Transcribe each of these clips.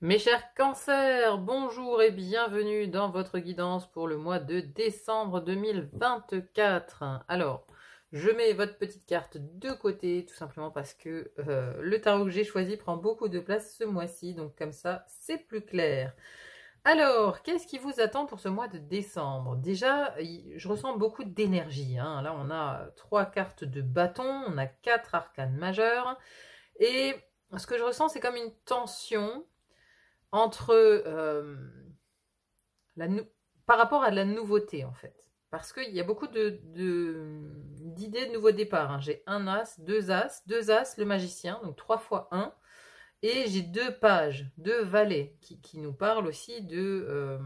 Mes chers cancers, bonjour et bienvenue dans votre guidance pour le mois de décembre 2024. Alors, je mets votre petite carte de côté, tout simplement parce que le tarot que j'ai choisi prend beaucoup de place ce mois-ci, donc comme ça, c'est plus clair. Alors, qu'est-ce qui vous attend pour ce mois de décembre? Déjà, je ressens beaucoup d'énergie, hein. Là, on a 3 cartes de bâton, on a 4 arcanes majeures, et ce que je ressens, c'est comme une tension entre par rapport à de la nouveauté en fait. Parce qu'il y a beaucoup d'idées de nouveaux départs. Hein. J'ai un as, deux as, le magicien, donc 3 fois 1. Et j'ai 2 pages, 2 valets qui nous parlent aussi de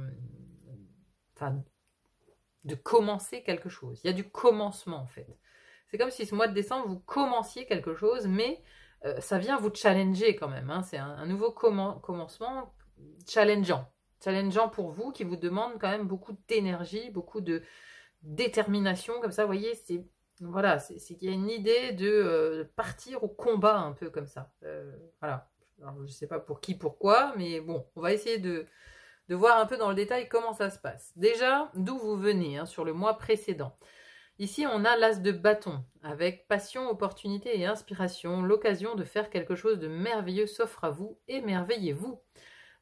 commencer quelque chose. Il y a du commencement en fait. C'est comme si ce mois de décembre, vous commenciez quelque chose, mais ça vient vous challenger quand même. Hein. C'est un nouveau commencement challengeant pour vous, qui vous demande quand même beaucoup d'énergie, beaucoup de détermination, comme ça, vous voyez, c'est voilà, c'est qu'il y a une idée de partir au combat un peu comme ça. Voilà. Alors, je ne sais pas pour qui, pourquoi, mais bon, on va essayer de voir un peu dans le détail comment ça se passe. Déjà, d'où vous venez, hein, sur le mois précédent. Ici, on a l'as de bâton, avec passion, opportunité et inspiration. L'occasion de faire quelque chose de merveilleux s'offre à vous, émerveillez-vous.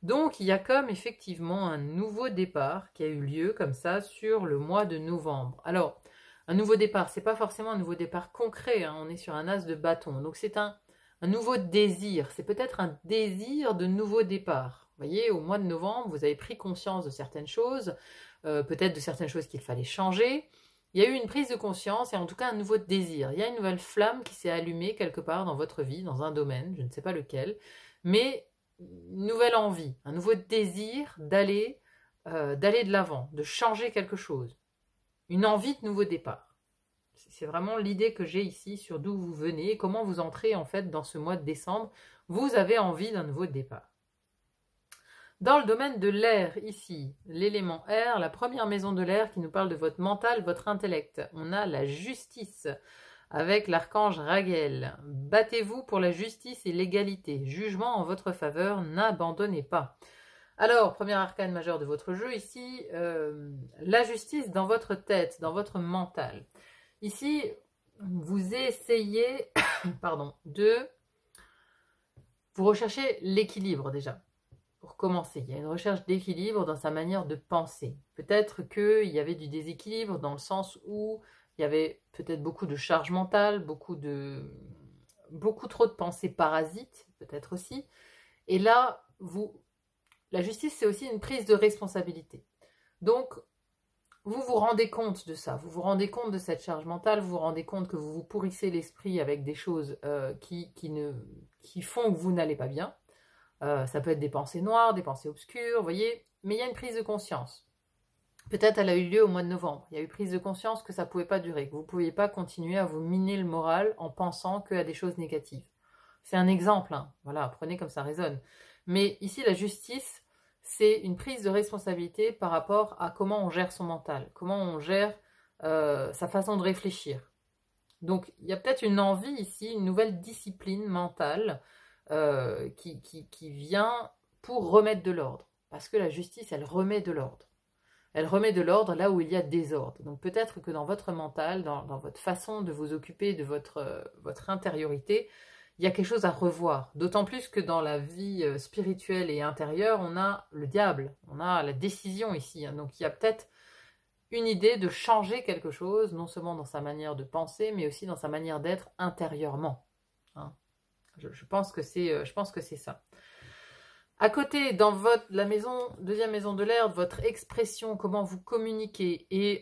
Donc, il y a comme effectivement un nouveau départ qui a eu lieu comme ça sur le mois de novembre. Alors, un nouveau départ, c'est pas forcément un nouveau départ concret, hein, on est sur un as de bâton. Donc, c'est un nouveau désir, c'est peut-être un désir de nouveau départ. Vous voyez, au mois de novembre, vous avez pris conscience de certaines choses, peut-être de certaines choses qu'il fallait changer. Il y a eu une prise de conscience et en tout cas un nouveau désir. Il y a une nouvelle flamme qui s'est allumée quelque part dans votre vie, dans un domaine, je ne sais pas lequel, mais une nouvelle envie, un nouveau désir d'aller de l'avant, de changer quelque chose. Une envie de nouveau départ. C'est vraiment l'idée que j'ai ici sur d'où vous venez et comment vous entrez en fait dans ce mois de décembre. Vous avez envie d'un nouveau départ. Dans le domaine de l'air, ici, l'élément air, la première maison de l'air qui nous parle de votre mental, votre intellect. On a la justice avec l'archange Raguel. Battez-vous pour la justice et l'égalité. Jugement en votre faveur, n'abandonnez pas. Alors, premier arcane majeur de votre jeu, ici, la justice dans votre tête, dans votre mental. Ici, vous essayez pardon, vous recherchez l'équilibre déjà. Pour commencer, il y a une recherche d'équilibre dans sa manière de penser. Peut-être qu'il y avait du déséquilibre dans le sens où il y avait peut-être beaucoup de charge mentale, beaucoup trop de pensées parasites, peut-être aussi. Et là, la justice, c'est aussi une prise de responsabilité. Donc, vous vous rendez compte de ça, vous vous rendez compte de cette charge mentale, vous vous rendez compte que vous vous pourrissez l'esprit avec des choses qui font que vous n'allez pas bien. Ça peut être des pensées noires, des pensées obscures, vous voyez, mais il y a une prise de conscience. Peut-être elle a eu lieu au mois de novembre. Il y a eu prise de conscience que ça ne pouvait pas durer, que vous ne pouviez pas continuer à vous miner le moral en pensant qu'à des choses négatives. C'est un exemple, hein. Voilà, prenez comme ça résonne. Mais ici, la justice, c'est une prise de responsabilité par rapport à comment on gère son mental, comment on gère sa façon de réfléchir. Donc, il y a peut-être une envie ici, une nouvelle discipline mentale qui vient pour remettre de l'ordre. Parce que la justice, elle remet de l'ordre. Elle remet de l'ordre là où il y a désordre. Donc peut-être que dans votre mental, dans votre façon de vous occuper de votre intériorité, il y a quelque chose à revoir. D'autant plus que dans la vie spirituelle et intérieure, on a le diable, on a la décision ici. Hein. Donc il y a peut-être une idée de changer quelque chose, non seulement dans sa manière de penser, mais aussi dans sa manière d'être intérieurement. Hein. Je pense que c'est ça. À côté, dans la deuxième maison de l'air, votre expression, comment vous communiquez et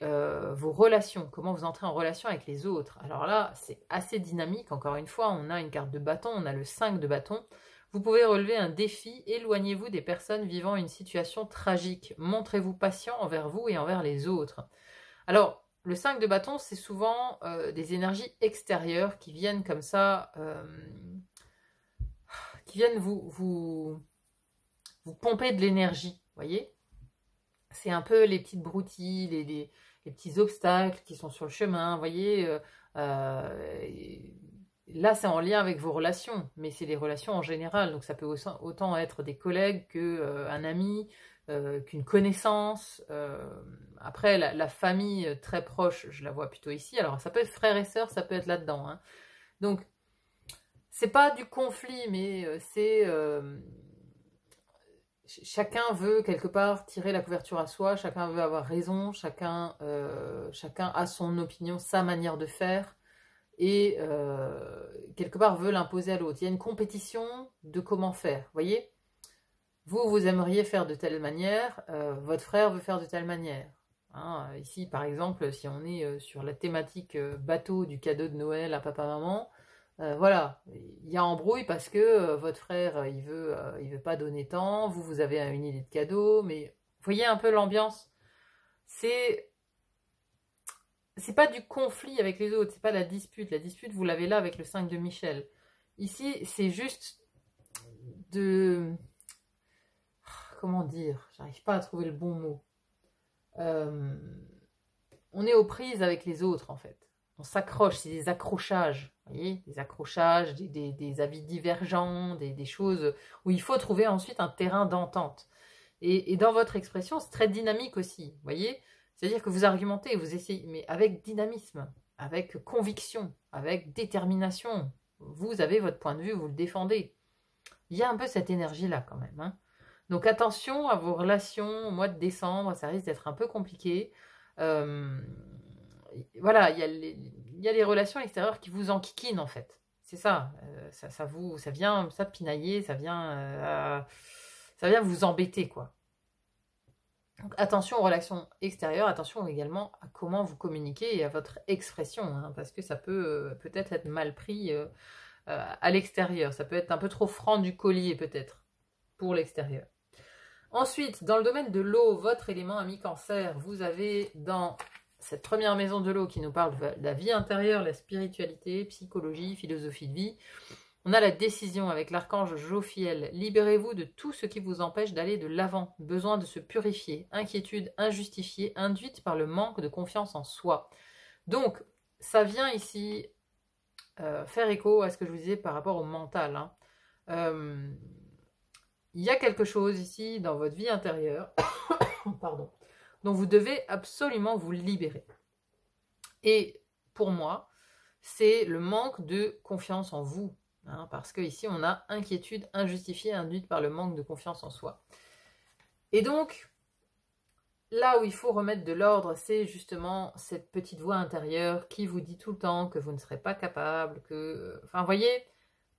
vos relations, comment vous entrez en relation avec les autres. Alors là, c'est assez dynamique. Encore une fois, on a une carte de bâton, on a le 5 de bâton. Vous pouvez relever un défi, éloignez-vous des personnes vivant une situation tragique. Montrez-vous patient envers vous et envers les autres. Alors, le 5 de bâton, c'est souvent des énergies extérieures qui viennent comme ça, qui viennent vous pomper de l'énergie, vous voyez. C'est un peu les petites broutilles, les petits obstacles qui sont sur le chemin, vous voyez. là, c'est en lien avec vos relations, mais c'est les relations en général. Donc, ça peut autant être des collègues qu'un ami, qu'une connaissance. Après, la famille très proche, je la vois plutôt ici. Alors, ça peut être frères et sœurs, ça peut être là-dedans, hein. Donc, c'est pas du conflit, mais c'est... chacun veut quelque part tirer la couverture à soi, chacun veut avoir raison, chacun a son opinion, sa manière de faire, et quelque part veut l'imposer à l'autre. Il y a une compétition de comment faire, vous voyez? Vous aimeriez faire de telle manière, votre frère veut faire de telle manière. Hein, ici, par exemple, si on est sur la thématique bateau du cadeau de Noël à papa-maman, voilà, il y a embrouille parce que votre frère, il veut pas donner tant, vous avez une idée de cadeau, mais vous voyez un peu l'ambiance. C'est pas du conflit avec les autres, c'est pas la dispute. La dispute, vous l'avez là avec le 5 de Michel. Ici, c'est juste de... Comment dire? J'arrive pas à trouver le bon mot. On est aux prises avec les autres, en fait. On s'accroche, c'est des accrochages. Vous voyez, des accrochages, des avis divergents, des choses où il faut trouver ensuite un terrain d'entente. Et dans votre expression, c'est très dynamique aussi, vous voyez? C'est-à-dire que vous argumentez, vous essayez, mais avec dynamisme, avec conviction, avec détermination. Vous avez votre point de vue, vous le défendez. Il y a un peu cette énergie-là quand même, hein. Donc attention à vos relations au mois de décembre, ça risque d'être un peu compliqué. Voilà, il y a les relations extérieures qui vous enquiquinent en fait. C'est ça, ça vient ça pinailler, ça vient vous embêter quoi. Donc attention aux relations extérieures, attention également à comment vous communiquez et à votre expression, hein, parce que ça peut peut-être être mal pris à l'extérieur. Ça peut être un peu trop franc du collier peut-être pour l'extérieur. Ensuite, dans le domaine de l'eau, votre élément ami Cancer, vous avez dans cette première maison de l'eau qui nous parle de la vie intérieure, la spiritualité, psychologie, philosophie de vie. On a la décision avec l'archange Jophiel. Libérez-vous de tout ce qui vous empêche d'aller de l'avant. Besoin de se purifier. Inquiétude injustifiée, induite par le manque de confiance en soi. Donc, ça vient ici faire écho à ce que je vous disais par rapport au mental, hein. Il y a quelque chose ici dans votre vie intérieure pardon, dont vous devez absolument vous libérer. Et pour moi, c'est le manque de confiance en vous. Hein, parce que ici, on a inquiétude injustifiée induite par le manque de confiance en soi. Et donc, là où il faut remettre de l'ordre, c'est justement cette petite voix intérieure qui vous dit tout le temps que vous ne serez pas capable, que... Enfin, vous voyez,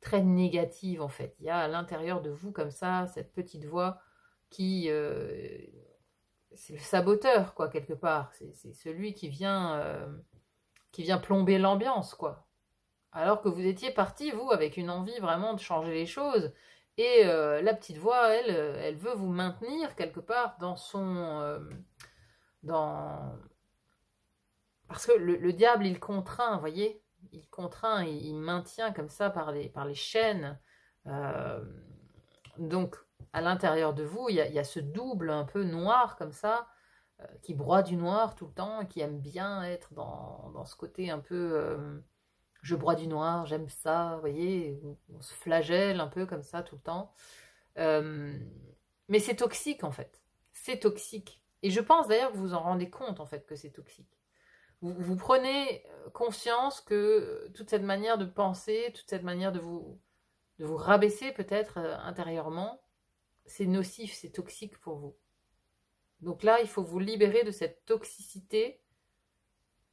très négative en fait. Il y a à l'intérieur de vous comme ça, cette petite voix qui... c'est le saboteur, quoi, quelque part. C'est celui qui vient plomber l'ambiance, quoi. Alors que vous étiez parti, vous, avec une envie vraiment de changer les choses. Et la petite voix, elle veut vous maintenir quelque part dans son... Parce que le diable, il contraint, vous voyez? Il contraint, il maintient comme ça par les chaînes. Donc, à l'intérieur de vous, il y a ce double un peu noir comme ça, qui broie du noir tout le temps, et qui aime bien être dans ce côté un peu... je broie du noir, j'aime ça, vous voyez, on se flagelle un peu comme ça tout le temps. Mais c'est toxique en fait. C'est toxique. Et je pense d'ailleurs que vous vous en rendez compte en fait que c'est toxique. Vous prenez conscience que toute cette manière de penser, toute cette manière de vous rabaisser peut-être intérieurement, c'est nocif, c'est toxique pour vous. Donc là, il faut vous libérer de cette toxicité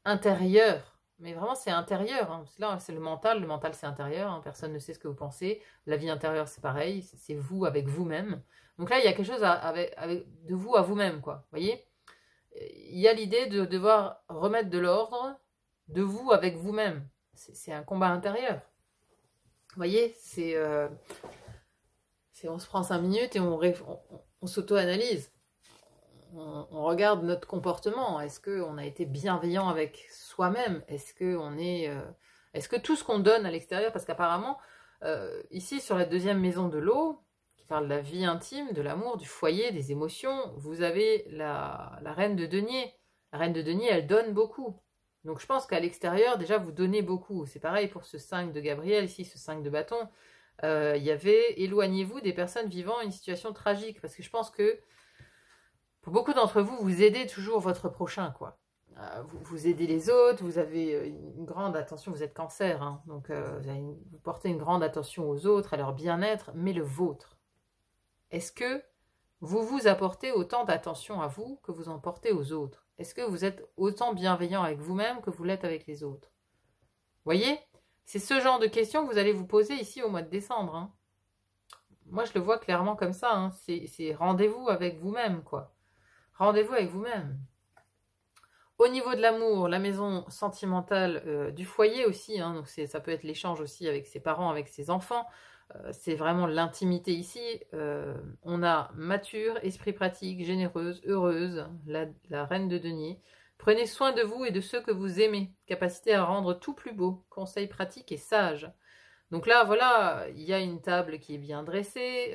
intérieure. Mais vraiment, c'est intérieur. Hein. Là, c'est le mental c'est intérieur. Hein. Personne ne sait ce que vous pensez. La vie intérieure, c'est pareil. C'est vous avec vous-même. Donc là, il y a quelque chose de vous à vous-même, quoi. Vous voyez ? Il y a l'idée de devoir remettre de l'ordre de vous avec vous-même. C'est un combat intérieur. Vous voyez ? On se prend 5 minutes et on s'auto-analyse. On regarde notre comportement. Est-ce qu'on a été bienveillant avec soi-même? Est-ce que tout ce qu'on donne à l'extérieur, parce qu'apparemment, ici sur la deuxième maison de l'eau, qui parle de la vie intime, de l'amour, du foyer, des émotions, vous avez la reine de denier. La reine de denier, elle donne beaucoup. Donc je pense qu'à l'extérieur, déjà, vous donnez beaucoup. C'est pareil pour ce 5 de Gabriel, ici, ce 5 de bâton. Il y avait éloignez-vous des personnes vivant une situation tragique. Parce que je pense que pour beaucoup d'entre vous, vous aidez toujours votre prochain, quoi. Vous aidez les autres, vous avez une grande attention, vous êtes cancer, hein, donc vous portez une grande attention aux autres, à leur bien-être, mais le vôtre. Est-ce que vous vous apportez autant d'attention à vous que vous en portez aux autres? Est-ce que vous êtes autant bienveillant avec vous-même que vous l'êtes avec les autres? Voyez? C'est ce genre de questions que vous allez vous poser ici au mois de décembre. Hein. Moi, je le vois clairement comme ça. Hein. C'est rendez-vous avec vous-même, quoi. Rendez-vous avec vous-même. Au niveau de l'amour, la maison sentimentale du foyer aussi, hein, donc ça peut être l'échange aussi avec ses parents, avec ses enfants, c'est vraiment l'intimité ici. On a mature, esprit pratique, généreuse, heureuse, la reine de denier. Prenez soin de vous et de ceux que vous aimez, capacité à rendre tout plus beau, conseil pratique et sage. Donc là, voilà, il y a une table qui est bien dressée.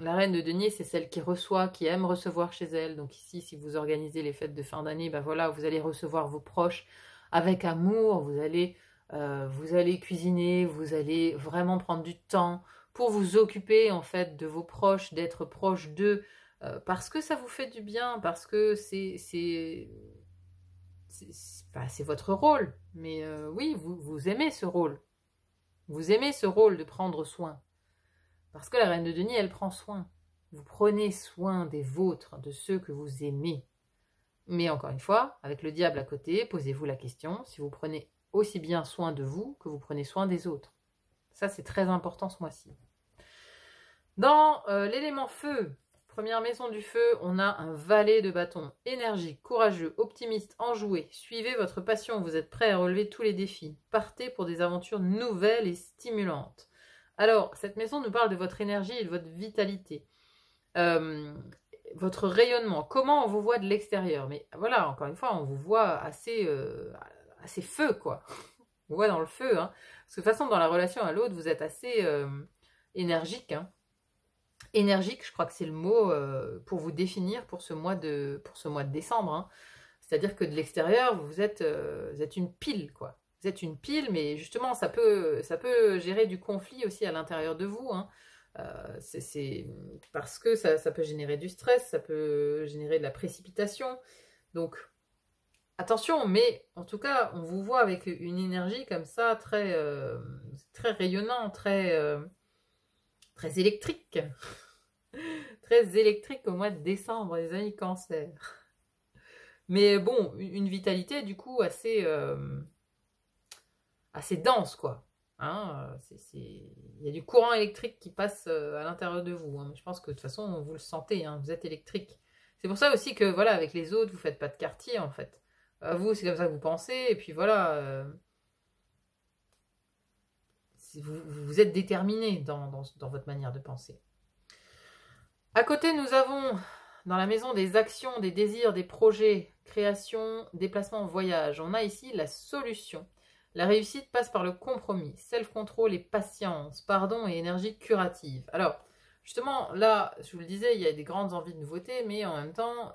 La reine de denier, c'est celle qui reçoit, qui aime recevoir chez elle. Donc ici, si vous organisez les fêtes de fin d'année, ben voilà, vous allez recevoir vos proches avec amour. Vous allez cuisiner, vous allez vraiment prendre du temps pour vous occuper en fait de vos proches, d'être proche d'eux, parce que ça vous fait du bien, parce que c'est votre rôle. Mais oui, vous aimez ce rôle. Vous aimez ce rôle de prendre soin. Parce que la reine de denier, elle prend soin. Vous prenez soin des vôtres, de ceux que vous aimez. Mais encore une fois, avec le diable à côté, posez-vous la question si vous prenez aussi bien soin de vous que vous prenez soin des autres. Ça, c'est très important ce mois-ci. Dans l'élément feu, première maison du feu, on a un valet de bâton. Énergique, courageux, optimiste, enjoué. Suivez votre passion, vous êtes prêt à relever tous les défis. Partez pour des aventures nouvelles et stimulantes. Alors, cette maison nous parle de votre énergie et de votre vitalité. Votre rayonnement. Comment on vous voit de l'extérieur? Mais voilà, encore une fois, on vous voit assez feu, quoi. On vous voit dans le feu. Hein. Parce que de toute façon, dans la relation à l'autre, vous êtes assez énergique, hein. Énergique, je crois que c'est le mot pour vous définir pour ce mois de décembre. Hein. C'est-à-dire que de l'extérieur, vous êtes une pile, quoi. Vous êtes une pile, mais justement, ça peut gérer du conflit aussi à l'intérieur de vous. Hein. C'est parce que ça peut générer du stress, ça peut générer de la précipitation. Donc, attention, mais en tout cas, on vous voit avec une énergie comme ça, très rayonnante, très électrique. Très électrique au mois de décembre, les amis cancer. Mais bon, une vitalité du coup assez dense, quoi. Hein, il y a du courant électrique qui passe à l'intérieur de vous. Hein. Je pense que de toute façon, vous le sentez, hein, vous êtes électrique. C'est pour ça aussi que, voilà, avec les autres, vous faites pas de quartier, en fait. Vous, c'est comme ça que vous pensez, et puis voilà... vous êtes déterminé dans votre manière de penser. À côté, nous avons dans la maison des actions, des désirs, des projets, création, déplacement, voyage. On a ici la solution. La réussite passe par le compromis, self-control et patience, pardon et énergie curative. Alors, justement, là, je vous le disais, il y a des grandes envies de nouveautés, mais en même temps,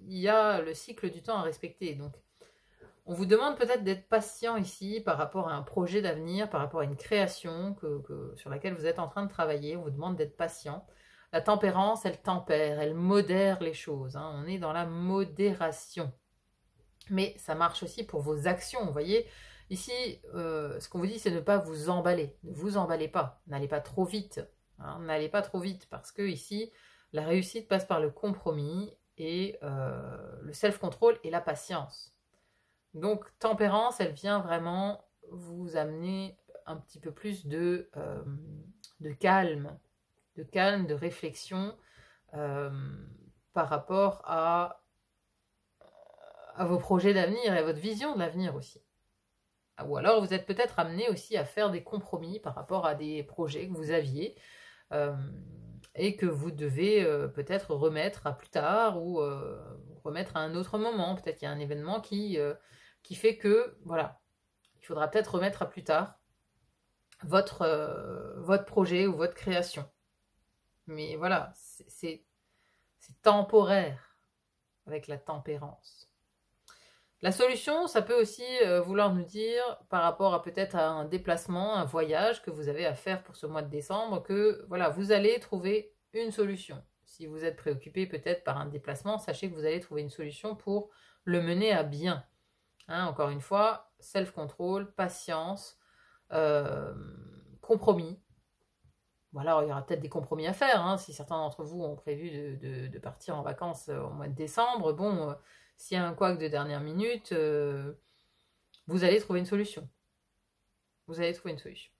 il y a le cycle du temps à respecter. Donc, on vous demande peut-être d'être patient ici par rapport à un projet d'avenir, par rapport à une création sur laquelle vous êtes en train de travailler. On vous demande d'être patient. La tempérance, elle tempère, elle modère les choses. Hein. On est dans la modération. Mais ça marche aussi pour vos actions. Vous voyez, ici, ce qu'on vous dit, c'est ne pas vous emballer. Ne vous emballez pas. N'allez pas trop vite. Hein. N'allez pas trop vite parce que ici, la réussite passe par le compromis et le self-control et la patience. Donc, tempérance, elle vient vraiment vous amener un petit peu plus de calme, de réflexion par rapport à vos projets d'avenir et à votre vision de l'avenir aussi. Ou alors, vous êtes peut-être amené aussi à faire des compromis par rapport à des projets que vous aviez et que vous devez peut-être remettre à plus tard ou remettre à un autre moment. Peut-être qu'il y a un événement qui fait que, voilà, il faudra peut-être remettre à plus tard votre projet ou votre création. Mais voilà, c'est temporaire avec la tempérance. La solution, ça peut aussi vouloir nous dire, par rapport à peut-être à un déplacement, un voyage que vous avez à faire pour ce mois de décembre, que voilà, vous allez trouver une solution. Si vous êtes préoccupé peut-être par un déplacement, sachez que vous allez trouver une solution pour le mener à bien. Hein, encore une fois, self-control, patience, compromis. Voilà, il y aura peut-être des compromis à faire, hein, si certains d'entre vous ont prévu de partir en vacances au mois de décembre. Bon, s'il y a un couac de dernière minute, vous allez trouver une solution. Vous allez trouver une solution.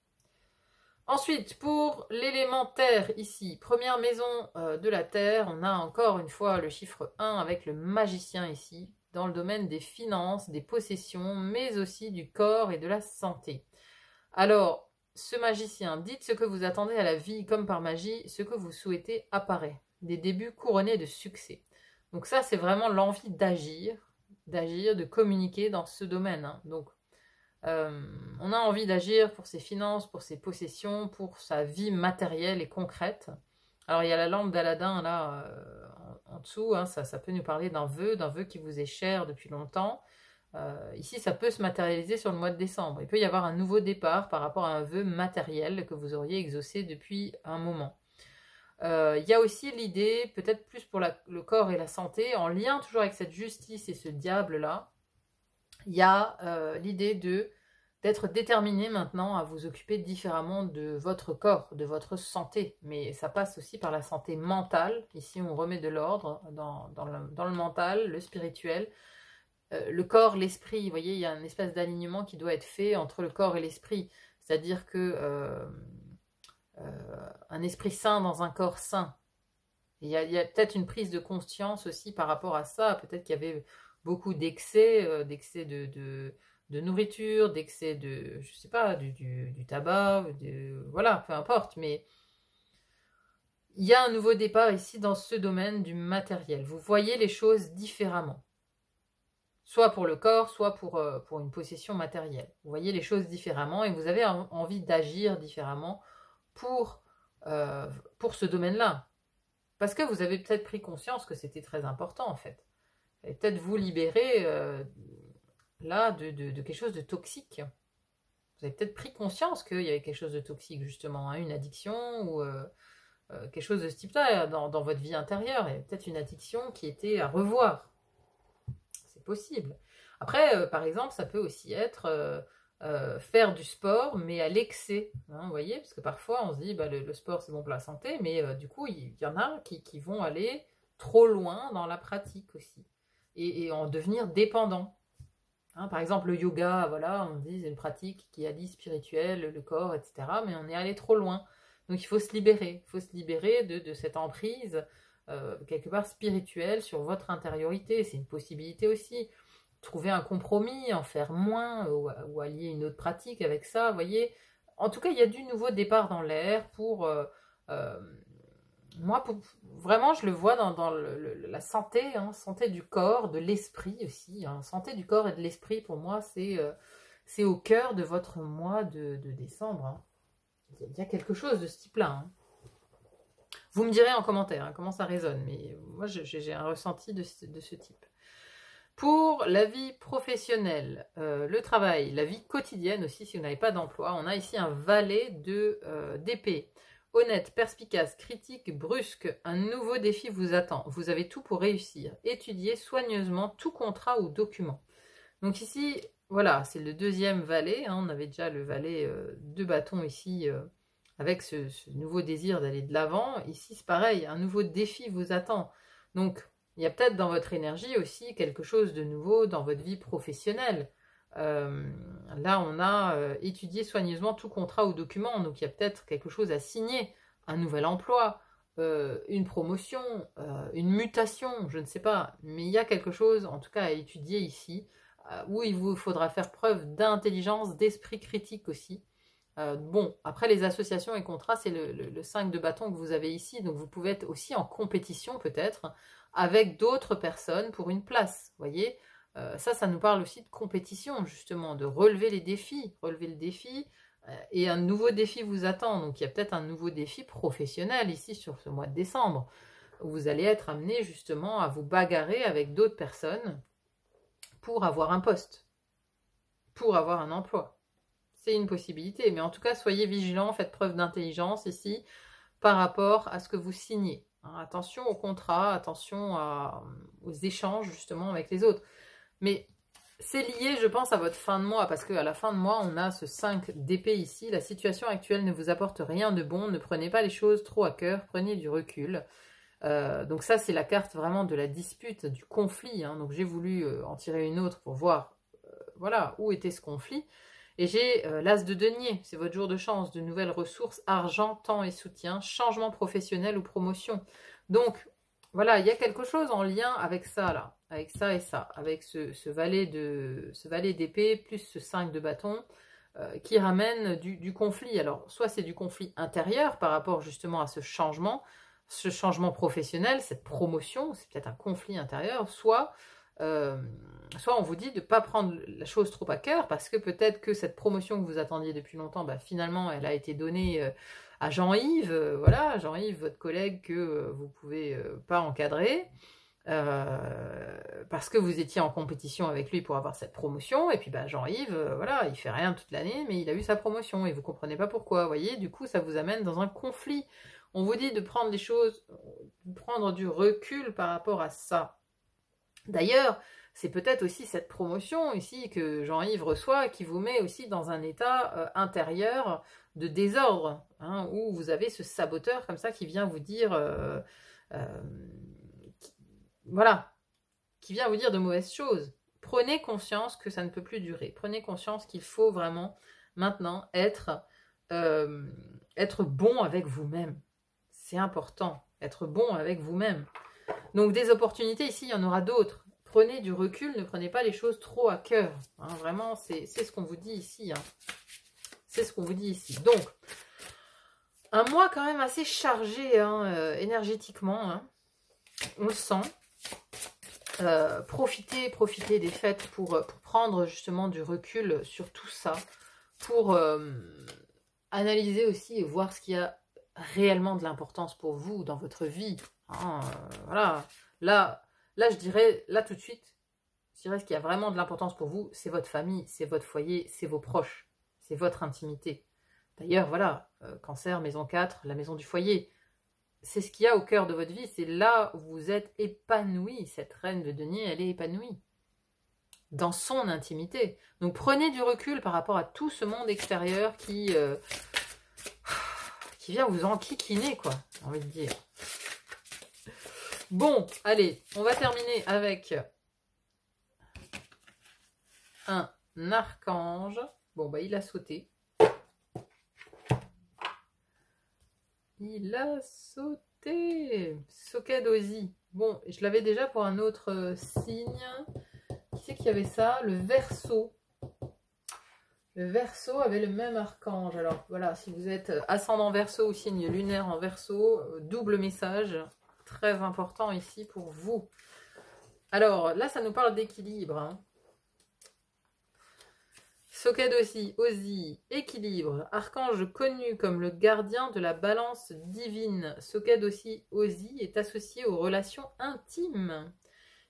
Ensuite, pour l'élément terre ici, première maison de la terre, on a encore une fois le chiffre 1 avec le magicien ici, dans le domaine des finances, des possessions, mais aussi du corps et de la santé. Alors, ce magicien, dites ce que vous attendez à la vie comme par magie, ce que vous souhaitez apparaît. Des débuts couronnés de succès. Donc ça, c'est vraiment l'envie d'agir, de communiquer dans ce domaine. Hein. Donc, on a envie d'agir pour ses finances, pour ses possessions, pour sa vie matérielle et concrète. Alors, il y a la lampe d'Aladin là en dessous, hein, ça peut nous parler d'un vœu qui vous est cher depuis longtemps. Ici, ça peut se matérialiser sur le mois de décembre. Il peut y avoir un nouveau départ par rapport à un vœu matériel que vous auriez exaucé depuis un moment. Il y a aussi l'idée, peut-être plus pour le corps et la santé, en lien toujours avec cette justice et ce diable-là, il y a l'idée d'être déterminé maintenant à vous occuper différemment de votre corps, de votre santé. Mais ça passe aussi par la santé mentale. Ici, on remet de l'ordre dans le mental, le spirituel. Le corps, l'esprit, vous voyez, il y a une espèce d'alignement qui doit être fait entre le corps et l'esprit. C'est-à-dire que un esprit sain dans un corps sain. Il y a peut-être une prise de conscience aussi par rapport à ça. Peut-être qu'il y avait beaucoup d'excès, de nourriture, d'excès de, je sais pas, du tabac, voilà, peu importe. Mais il y a un nouveau départ ici dans ce domaine du matériel. Vous voyez les choses différemment. Soit pour le corps, soit pour une possession matérielle. Vous voyez les choses différemment et vous avez envie d'agir différemment pour ce domaine-là. Parce que vous avez peut-être pris conscience que c'était très important en fait. Et peut-être vous libérer là de quelque chose de toxique. Vous avez peut-être pris conscience qu'il y avait quelque chose de toxique justement, hein, une addiction ou quelque chose de ce type-là dans votre vie intérieure. Et peut-être une addiction qui était à revoir. Possible. Après, par exemple, ça peut aussi être faire du sport, mais à l'excès. Hein, vous voyez, parce que parfois, on se dit, bah, le sport, c'est bon pour la santé, mais du coup, il y en a qui vont aller trop loin dans la pratique aussi. Et en devenir dépendant. Hein, par exemple, le yoga, voilà, on dit, c'est une pratique qui allie spirituel, le corps, etc. Mais on est allé trop loin. Donc, il faut se libérer. Il faut se libérer de cette emprise quelque part spirituel sur votre intériorité. C'est une possibilité aussi. Trouver un compromis, en faire moins ou allier une autre pratique avec ça, vous voyez. En tout cas, il y a du nouveau départ dans l'air pour... moi, vraiment, je le vois dans la santé, hein, santé du corps, de l'esprit aussi. Hein. Santé du corps et de l'esprit, pour moi, c'est au cœur de votre mois de décembre. Hein. Il y a quelque chose de ce type-là. Hein. Vous me direz en commentaire hein, comment ça résonne, mais moi j'ai un ressenti de ce type. Pour la vie professionnelle, le travail, la vie quotidienne aussi, si vous n'avez pas d'emploi, on a ici un valet d'épée. Honnête, perspicace, critique, brusque, un nouveau défi vous attend. Vous avez tout pour réussir. Étudiez soigneusement tout contrat ou document. Donc ici, voilà, c'est le deuxième valet. Hein, on avait déjà le valet de bâton ici, avec ce nouveau désir d'aller de l'avant. Ici, c'est pareil, un nouveau défi vous attend. Donc, il y a peut-être dans votre énergie aussi quelque chose de nouveau dans votre vie professionnelle. Là, on a étudié soigneusement tout contrat ou document. Donc, il y a peut-être quelque chose à signer, un nouvel emploi, une promotion, une mutation, je ne sais pas. Mais il y a quelque chose, en tout cas, à étudier ici, où il vous faudra faire preuve d'intelligence, d'esprit critique aussi. Bon, après les associations et contrats, c'est le 5 de bâton que vous avez ici, donc vous pouvez être aussi en compétition peut-être avec d'autres personnes pour une place, vous voyez. Ça nous parle aussi de compétition, justement, de relever les défis, relever le défi, et un nouveau défi vous attend, donc il y a peut-être un nouveau défi professionnel ici sur ce mois de décembre, où vous allez être amené justement à vous bagarrer avec d'autres personnes pour avoir un poste, pour avoir un emploi. C'est une possibilité, mais en tout cas, soyez vigilants, faites preuve d'intelligence ici par rapport à ce que vous signez. Hein, attention aux contrats, attention aux échanges justement avec les autres. Mais c'est lié, je pense, à votre fin de mois, parce qu'à la fin de mois, on a ce 5 d'épée ici. La situation actuelle ne vous apporte rien de bon, ne prenez pas les choses trop à cœur, prenez du recul. Donc ça, c'est la carte vraiment de la dispute, du conflit. Hein. Donc j'ai voulu en tirer une autre pour voir voilà, où était ce conflit. Et j'ai l'as de denier, c'est votre jour de chance, de nouvelles ressources, argent, temps et soutien, changement professionnel ou promotion. Donc, voilà, il y a quelque chose en lien avec ça, là, avec ça et ça, avec ce valet d'épée, plus ce 5 de bâton, qui ramène du conflit. Alors, soit c'est du conflit intérieur par rapport justement à ce changement professionnel, cette promotion, c'est peut-être un conflit intérieur, soit on vous dit de ne pas prendre la chose trop à cœur, parce que peut-être que cette promotion que vous attendiez depuis longtemps, bah, finalement, elle a été donnée à Jean-Yves, voilà, Jean-Yves, votre collègue que vous ne pouvez pas encadrer, parce que vous étiez en compétition avec lui pour avoir cette promotion, et puis bah, Jean-Yves, voilà, il fait rien toute l'année, mais il a eu sa promotion, et vous ne comprenez pas pourquoi, vous voyez, du coup, ça vous amène dans un conflit. On vous dit de prendre les choses, de prendre du recul par rapport à ça. D'ailleurs, c'est peut-être aussi cette promotion ici que Jean-Yves reçoit qui vous met aussi dans un état intérieur de désordre, hein, où vous avez ce saboteur comme ça qui vient vous dire, voilà, qui vient vous dire de mauvaises choses. Prenez conscience que ça ne peut plus durer. Prenez conscience qu'il faut vraiment maintenant être bon avec vous-même. C'est important, être bon avec vous-même. Donc des opportunités ici, il y en aura d'autres. Prenez du recul, ne prenez pas les choses trop à cœur. Hein, vraiment, c'est ce qu'on vous dit ici. Hein. C'est ce qu'on vous dit ici. Donc, un mois quand même assez chargé hein, énergétiquement. Hein. On le sent. Profitez des fêtes pour prendre justement du recul sur tout ça. Pour analyser aussi et voir ce qui a réellement de l'importance pour vous dans votre vie. Hein, voilà. Là, je dirais, là tout de suite, je dirais ce qui a vraiment de l'importance pour vous, c'est votre famille, c'est votre foyer, c'est vos proches, c'est votre intimité. D'ailleurs, voilà, Cancer, maison 4, la maison du foyer, c'est ce qu'il y a au cœur de votre vie, c'est là où vous êtes épanoui. Cette reine de denier, elle est épanouie dans son intimité. Donc prenez du recul par rapport à tout ce monde extérieur qui vient vous enquiquiner, quoi, j'ai envie de dire. Bon, allez, on va terminer avec un archange. Bon, bah, il a sauté. Il a sauté. Sokadozi. Bon, je l'avais déjà pour un autre signe. Qui c'est qui avait ça? Le Verseau. Le Verseau avait le même archange. Alors, voilà, si vous êtes ascendant Verseau ou signe lunaire en Verseau, double message. Très important ici pour vous. Alors, là, ça nous parle d'équilibre. Hein. Sokadozi, Ozi, équilibre. Archange connu comme le gardien de la balance divine. Sokadozi, Ozi est associé aux relations intimes.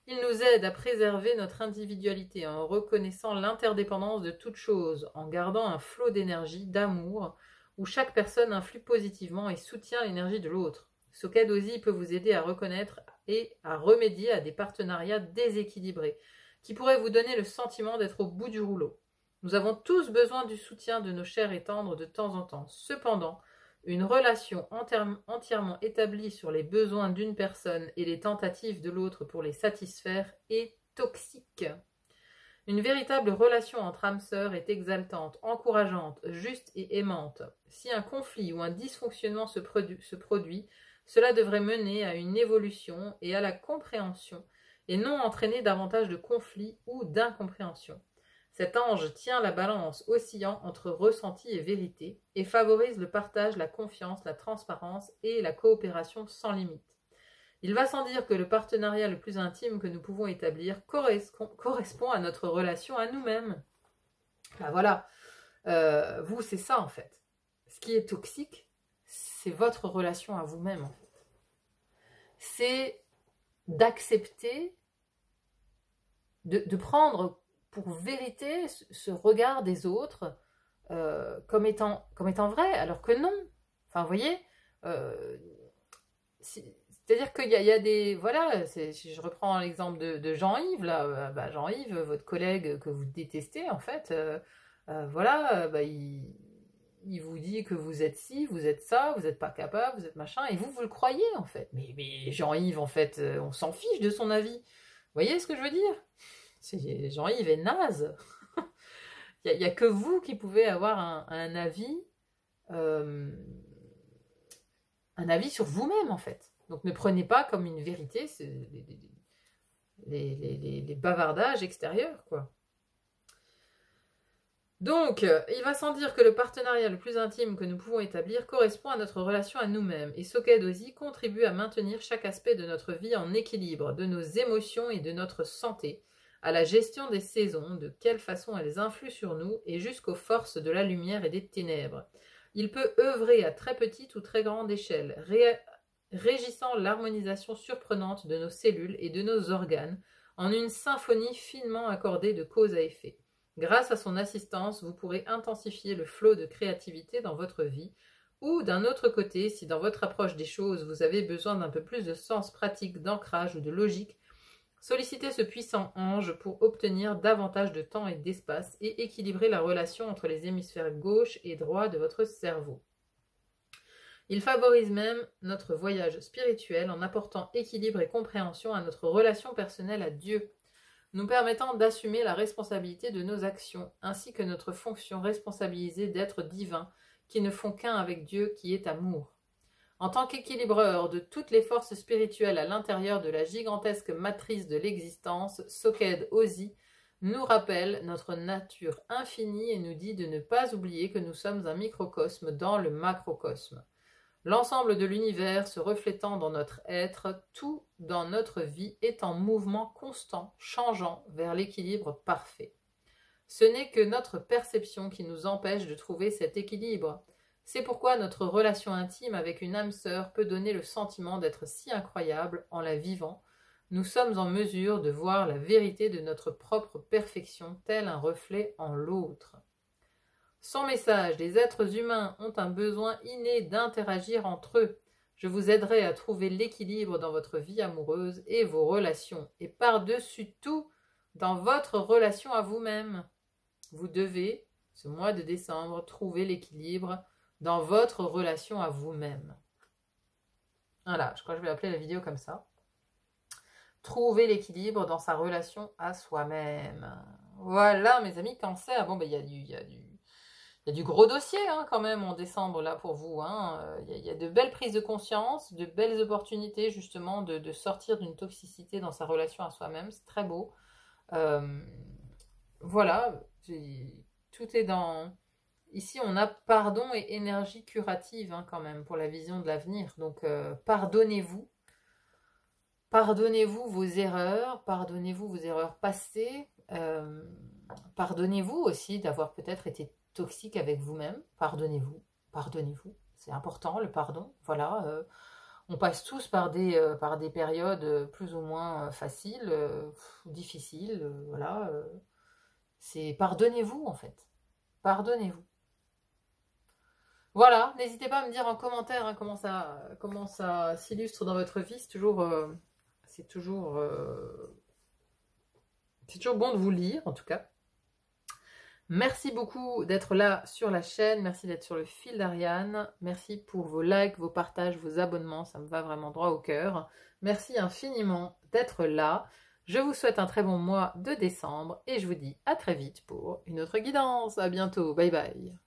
Il nous aide à préserver notre individualité en reconnaissant l'interdépendance de toute chose, en gardant un flot d'énergie, d'amour, où chaque personne influe positivement et soutient l'énergie de l'autre. Sokadozi peut vous aider à reconnaître et à remédier à des partenariats déséquilibrés, qui pourraient vous donner le sentiment d'être au bout du rouleau. Nous avons tous besoin du soutien de nos chers et tendres de temps en temps. Cependant, une relation entièrement établie sur les besoins d'une personne et les tentatives de l'autre pour les satisfaire est toxique. Une véritable relation entre âmes sœurs est exaltante, encourageante, juste et aimante. Si un conflit ou un dysfonctionnement se produit, cela devrait mener à une évolution et à la compréhension, et non entraîner davantage de conflits ou d'incompréhension. Cet ange tient la balance oscillant entre ressenti et vérité et favorise le partage, la confiance, la transparence et la coopération sans limite. Il va sans dire que le partenariat le plus intime que nous pouvons établir correspond à notre relation à nous-mêmes. Ben voilà, vous c'est ça en fait. Ce qui est toxique, c'est votre relation à vous-même en fait. C'est d'accepter de prendre pour vérité ce regard des autres comme étant vrai, alors que non. Enfin, vous voyez, c'est-à-dire qu'il y a des... Voilà, si je reprends l'exemple de Jean-Yves, là, bah, Jean-Yves, votre collègue que vous détestez, en fait, voilà, bah, il vous dit que vous êtes ci, vous êtes ça, vous n'êtes pas capable, vous êtes machin, et vous le croyez, en fait. Mais Jean-Yves, en fait, on s'en fiche de son avis. Vous voyez ce que je veux dire? Jean-Yves est naze. Il n'y a que vous qui pouvez avoir un avis sur vous-même, en fait. Donc ne prenez pas comme une vérité les bavardages extérieurs, quoi. Donc, il va sans dire que le partenariat le plus intime que nous pouvons établir correspond à notre relation à nous-mêmes, et Soka Dosi contribue à maintenir chaque aspect de notre vie en équilibre, de nos émotions et de notre santé, à la gestion des saisons, de quelle façon elles influent sur nous, et jusqu'aux forces de la lumière et des ténèbres. Il peut œuvrer à très petite ou très grande échelle, régissant l'harmonisation surprenante de nos cellules et de nos organes, en une symphonie finement accordée de cause à effet. Grâce à son assistance, vous pourrez intensifier le flot de créativité dans votre vie, ou d'un autre côté, si dans votre approche des choses, vous avez besoin d'un peu plus de sens pratique, d'ancrage ou de logique, sollicitez ce puissant ange pour obtenir davantage de temps et d'espace et équilibrer la relation entre les hémisphères gauche et droit de votre cerveau. Il favorise même notre voyage spirituel en apportant équilibre et compréhension à notre relation personnelle à Dieu, nous permettant d'assumer la responsabilité de nos actions, ainsi que notre fonction responsabilisée d'êtres divins qui ne font qu'un avec Dieu qui est amour. En tant qu'équilibreur de toutes les forces spirituelles à l'intérieur de la gigantesque matrice de l'existence, Soked Ozi nous rappelle notre nature infinie et nous dit de ne pas oublier que nous sommes un microcosme dans le macrocosme. L'ensemble de l'univers se reflétant dans notre être, tout dans notre vie est en mouvement constant, changeant vers l'équilibre parfait. Ce n'est que notre perception qui nous empêche de trouver cet équilibre. C'est pourquoi notre relation intime avec une âme sœur peut donner le sentiment d'être si incroyable en la vivant. Nous sommes en mesure de voir la vérité de notre propre perfection tel un reflet en l'autre. Son message, les êtres humains ont un besoin inné d'interagir entre eux. Je vous aiderai à trouver l'équilibre dans votre vie amoureuse et vos relations, et par-dessus tout, dans votre relation à vous-même. Vous devez, ce mois de décembre, trouver l'équilibre dans votre relation à vous-même. Voilà, je crois que je vais appeler la vidéo comme ça. Trouver l'équilibre dans sa relation à soi-même. Voilà, mes amis, cancer. Bon, ben, il y a du gros dossier quand même en décembre là pour vous. Il y a de belles prises de conscience, de belles opportunités justement de sortir d'une toxicité dans sa relation à soi-même. C'est très beau. Voilà, tout est dans... Ici, on a pardon et énergie curative quand même pour la vision de l'avenir. Donc, pardonnez-vous. Pardonnez-vous vos erreurs passées. Pardonnez-vous aussi d'avoir peut-être été toxique avec vous-même. Pardonnez-vous. C'est important, le pardon. Voilà. On passe tous par des périodes plus ou moins faciles, difficiles. Voilà. C'est pardonnez-vous, en fait. Pardonnez-vous. Voilà, n'hésitez pas à me dire en commentaire comment ça s'illustre dans votre vie. C'est toujours bon de vous lire, en tout cas. Merci beaucoup d'être là sur la chaîne. Merci d'être sur le fil d'Ariane. Merci pour vos likes, vos partages, vos abonnements. Ça me va vraiment droit au cœur. Merci infiniment d'être là. Je vous souhaite un très bon mois de décembre et je vous dis à très vite pour une autre guidance. À bientôt. Bye bye.